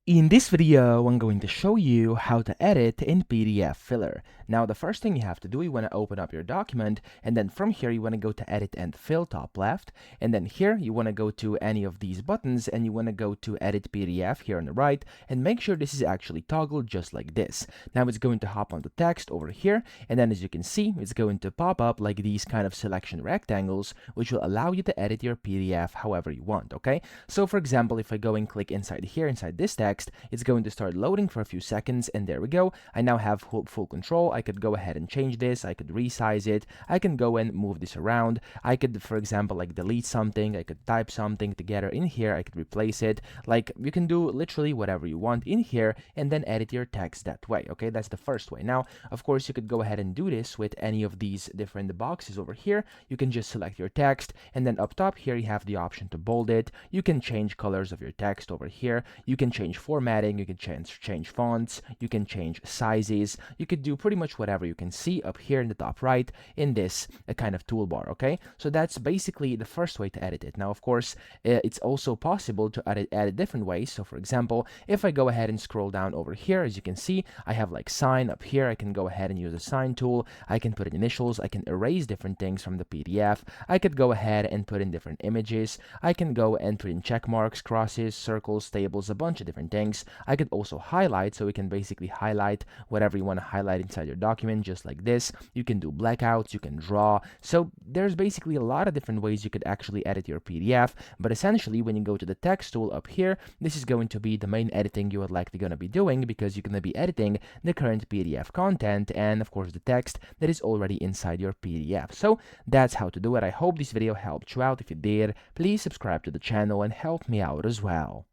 In this video, I'm going to show you how to edit in PDFfiller. Now, the first thing you have to do, you want to open up your document, and then from here, you want to go to Edit and Fill, top left, and then here, you want to go to any of these buttons, and you want to go to Edit PDF here on the right, and make sure this is actually toggled just like this. Now, it's going to hop on the text over here, and then as you can see, it's going to pop up like these kind of selection rectangles, which will allow you to edit your PDF however you want, okay? So, for example, if I go and click inside here, inside this text, it's going to start loading for a few seconds, and there we go. I now have full control. I could go ahead and change this. I could resize it. I can go and move this around. I could, for example, like delete something. I could type something together in here. I could replace it. Like, you can do literally whatever you want in here and then edit your text that way. Okay, that's the first way. Now, of course, you could go ahead and do this with any of these different boxes over here. You can just select your text, and then up top here, you have the option to bold it. You can change colors of your text over here. You can change formatting, you can change fonts, you can change sizes, you could do pretty much whatever you can see up here in the top right in this kind of toolbar, okay? So that's basically the first way to edit it. Now, of course, it's also possible to edit different ways. So for example, if I go ahead and scroll down over here, as you can see, I have like sign up here. I can go ahead and use the sign tool. I can put in initials. I can erase different things from the PDF. I could go ahead and put in different images. I can go and put in check marks, crosses, circles, tables, a bunch of different things. I could also highlight, so we can basically highlight whatever you want to highlight inside your document, just like this. You can do blackouts, you can draw. So there's basically a lot of different ways you could actually edit your PDF, but essentially when you go to the text tool up here, this is going to be the main editing you would likely going to be doing, because you're going to be editing the current PDF content and of course the text that is already inside your PDF. So that's how to do it. I hope this video helped you out. If it did, please subscribe to the channel and help me out as well.